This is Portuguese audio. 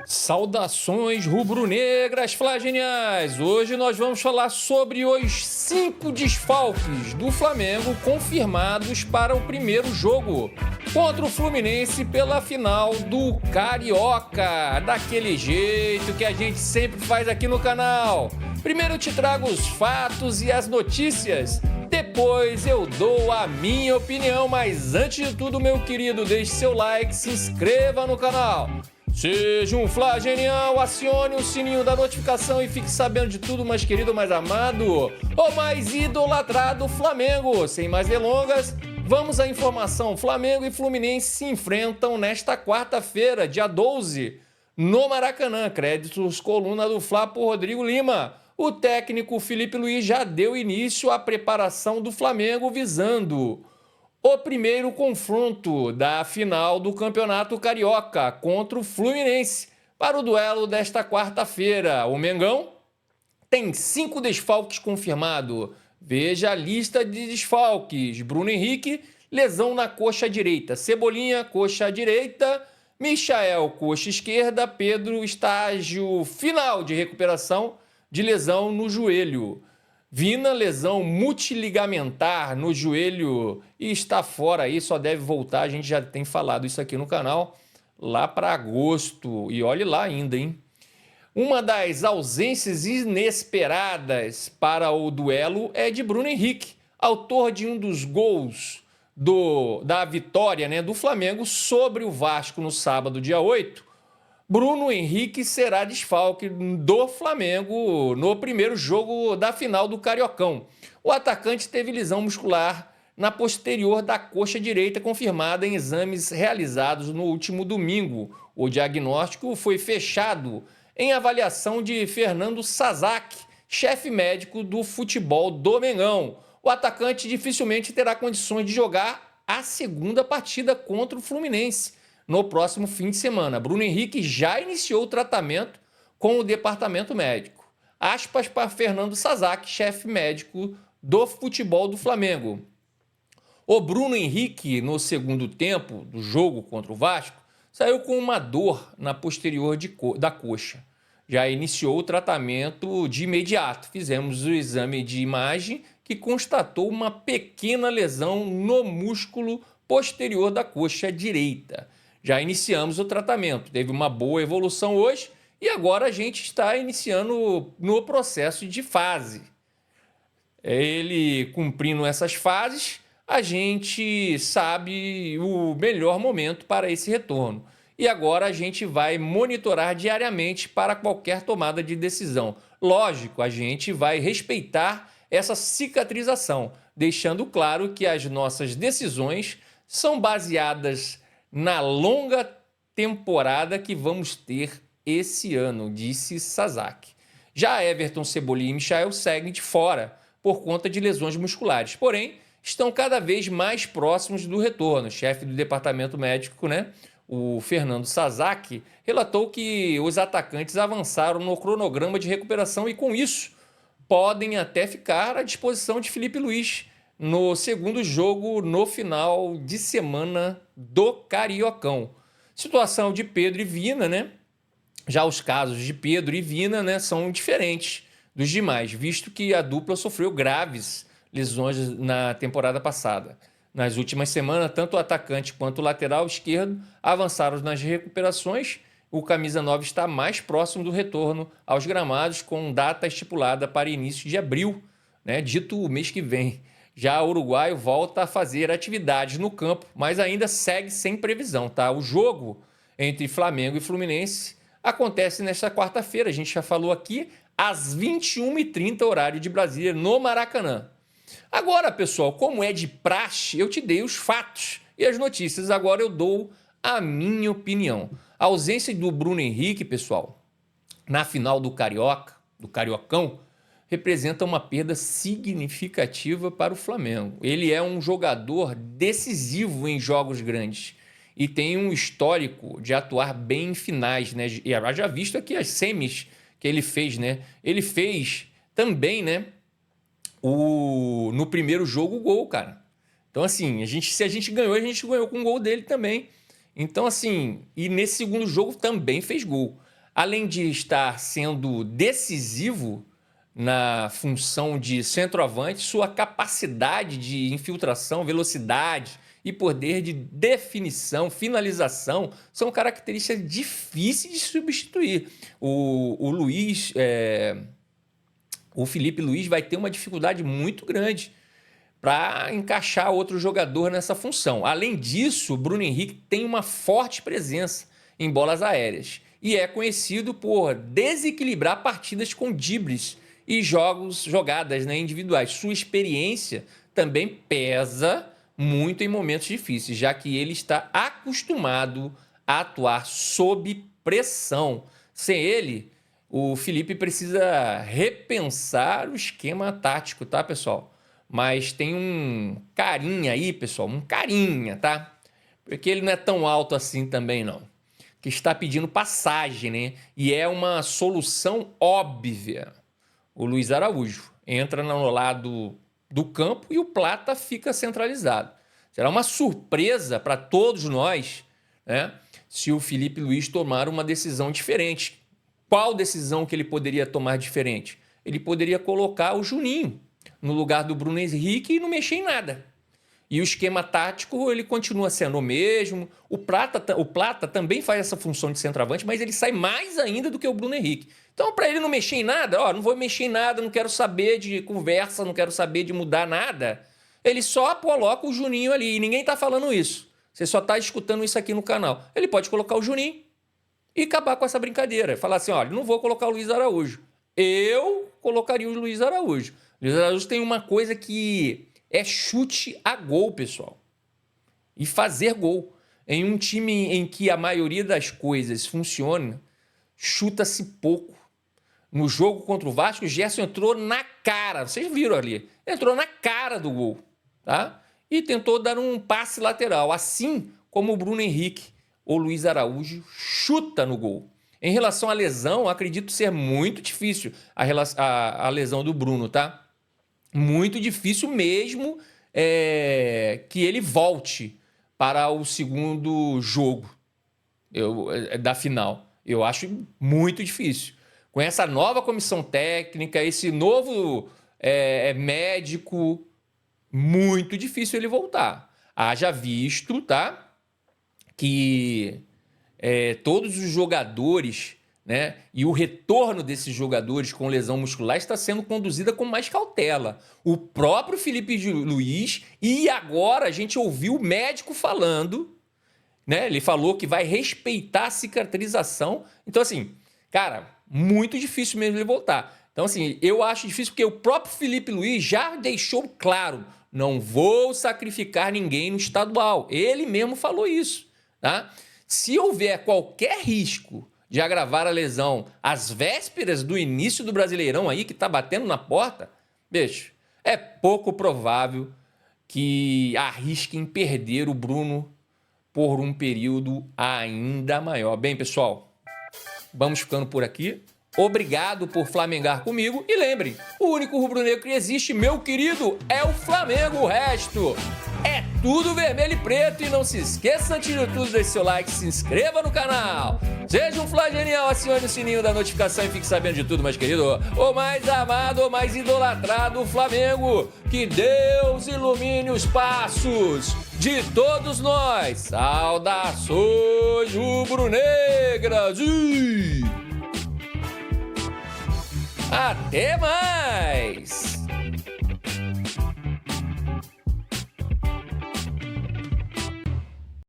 Saudações rubro-negras flageniais! Hoje nós vamos falar sobre os 5 desfalques do Flamengo confirmados para o primeiro jogo contra o Fluminense pela final do Carioca, daquele jeito que a gente sempre faz aqui no canal. Primeiro eu te trago os fatos e as notícias, depois eu dou a minha opinião, mas antes de tudo, meu querido, deixe seu like, se inscreva no canal. Seja um flagenial, acione o sininho da notificação e fique sabendo de tudo, mais querido, mais amado, o mais idolatrado Flamengo. Sem mais delongas, vamos à informação. Flamengo e Fluminense se enfrentam nesta quarta-feira, dia 12, no Maracanã. Créditos coluna do Fla por Rodrigo Lima. O técnico Felipe Luiz já deu início à preparação do Flamengo visando o primeiro confronto da final do Campeonato Carioca contra o Fluminense para o duelo desta quarta-feira. O Mengão tem 5 desfalques confirmados. Veja a lista de desfalques. Bruno Henrique, lesão na coxa direita. Cebolinha, coxa direita. Michael, coxa esquerda. Pedro, estágio final de recuperação de lesão no joelho. Vina, lesão multiligamentar no joelho e está fora aí, só deve voltar, a gente já tem falado isso aqui no canal, lá para agosto. E olhe lá ainda, hein? Uma das ausências inesperadas para o duelo é de Bruno Henrique, autor de um dos gols da vitória, né, do Flamengo sobre o Vasco no sábado, dia 8. Bruno Henrique será desfalque do Flamengo no primeiro jogo da final do Cariocão. O atacante teve lesão muscular na posterior da coxa direita, confirmada em exames realizados no último domingo. O diagnóstico foi fechado em avaliação de Fernando Sazak, chefe médico do futebol do Mengão. O atacante dificilmente terá condições de jogar a segunda partida contra o Fluminense no próximo fim de semana. Bruno Henrique já iniciou o tratamento com o departamento médico. Aspas para Fernando Sazak, chefe médico do futebol do Flamengo. O Bruno Henrique, no segundo tempo do jogo contra o Vasco, saiu com uma dor na posterior da coxa. Já iniciou o tratamento de imediato. Fizemos o exame de imagem que constatou uma pequena lesão no músculo posterior da coxa direita. Já iniciamos o tratamento, teve uma boa evolução hoje e agora a gente está iniciando no processo de fase. Ele cumprindo essas fases, a gente sabe o melhor momento para esse retorno. E agora a gente vai monitorar diariamente para qualquer tomada de decisão. Lógico, a gente vai respeitar essa cicatrização, deixando claro que as nossas decisões são baseadas na longa temporada que vamos ter esse ano, disse Sazak. Já Everton, Cebolinha e Michael seguem de fora por conta de lesões musculares, porém estão cada vez mais próximos do retorno. O chefe do departamento médico, né, o Fernando Sazak, relatou que os atacantes avançaram no cronograma de recuperação e com isso podem até ficar à disposição de Felipe Luiz no segundo jogo no final de semana do Cariocão. Situação de Pedro e Vina, né? Já os casos de Pedro e Vina, né, são diferentes dos demais, visto que a dupla sofreu graves lesões na temporada passada. Nas últimas semanas, tanto o atacante quanto o lateral esquerdo avançaram nas recuperações. O camisa 9 está mais próximo do retorno aos gramados, com data estipulada para início de abril, né, dito o mês que vem. Já o uruguaio volta a fazer atividades no campo, mas ainda segue sem previsão, tá? O jogo entre Flamengo e Fluminense acontece nesta quarta-feira, a gente já falou aqui, às 21h30, horário de Brasília, no Maracanã. Agora, pessoal, como é de praxe, eu te dei os fatos e as notícias, agora eu dou a minha opinião. A ausência do Bruno Henrique, pessoal, na final do Carioca, do Cariocão, representa uma perda significativa para o Flamengo. Ele é um jogador decisivo em jogos grandes e tem um histórico de atuar bem em finais, né? E já visto aqui as semis que ele fez, né? Ele fez também, né, no primeiro jogo o gol, cara. Então, assim, se a gente ganhou, a gente ganhou com o gol dele também. Então, assim, e nesse segundo jogo também fez gol. além de estar sendo decisivo na função de centroavante, sua capacidade de infiltração, velocidade e poder de definição, finalização, são características difíceis de substituir. O Felipe Luiz vai ter uma dificuldade muito grande para encaixar outro jogador nessa função. Além disso, o Bruno Henrique tem uma forte presença em bolas aéreas e é conhecido por desequilibrar partidas com dribles e jogadas, né, individuais. Sua experiência também pesa muito em momentos difíceis, já que ele está acostumado a atuar sob pressão. Sem ele, o Felipe precisa repensar o esquema tático, tá, pessoal? Mas tem um carinha aí, pessoal, um carinha, tá? Porque ele não é tão alto assim também, não. Que está pedindo passagem, né? E é uma solução óbvia. O Luiz Araújo entra no lado do campo e o Plata fica centralizado. Será uma surpresa para todos nós, né, se o Felipe Luiz tomar uma decisão diferente. Qual decisão que ele poderia tomar diferente? Ele poderia colocar o Juninho no lugar do Bruno Henrique e não mexer em nada. E o esquema tático, ele continua sendo o mesmo. O Plata também faz essa função de centroavante, mas ele sai mais ainda do que o Bruno Henrique. Então, para ele não mexer em nada, não vou mexer em nada, não quero saber de conversa, não quero saber de mudar nada. Ele só coloca o Juninho ali. E ninguém está falando isso. Você só está escutando isso aqui no canal. Ele pode colocar o Juninho e acabar com essa brincadeira. Falar assim, olha, não vou colocar o Luiz Araújo. Eu colocaria o Luiz Araújo. O Luiz Araújo tem uma coisa que é chute a gol, pessoal. E fazer gol. Em um time em que a maioria das coisas funciona, chuta-se pouco. No jogo contra o Vasco, o Gerson entrou na cara. Vocês viram ali. Entrou na cara do gol, tá? E tentou dar um passe lateral. Assim como o Bruno Henrique ou Luiz Araújo chuta no gol. Em relação à lesão, acredito ser muito difícil a lesão do Bruno, tá? Muito difícil mesmo que ele volte para o segundo jogo da final. Eu acho muito difícil. Com essa nova comissão técnica, esse novo médico, muito difícil ele voltar. Haja visto, tá? Que todos os jogadores, né, e o retorno desses jogadores com lesão muscular está sendo conduzida com mais cautela. O próprio Felipe Luiz, e agora a gente ouviu o médico falando, né? Ele falou que vai respeitar a cicatrização. Então, assim, cara, muito difícil mesmo ele voltar. Então, assim, eu acho difícil porque o próprio Felipe Luiz já deixou claro, não vou sacrificar ninguém no estadual. Ele mesmo falou isso, tá? Se houver qualquer risco de agravar a lesão às vésperas do início do Brasileirão aí, que tá batendo na porta, bicho, é pouco provável que arrisquem perder o Bruno por um período ainda maior. Bem, pessoal, vamos ficando por aqui. Obrigado por flamengar comigo. E lembre, o único rubro-negro que existe, meu querido, é o Flamengo. O resto é tudo vermelho e preto. E não se esqueça, antes de tudo, deixe seu like, se inscreva no canal. Seja um flagenial, acione o sininho da notificação e fique sabendo de tudo, mais querido. O mais amado, o mais idolatrado, o Flamengo. Que Deus ilumine os passos de todos nós. Saudações rubro-negras e até mais!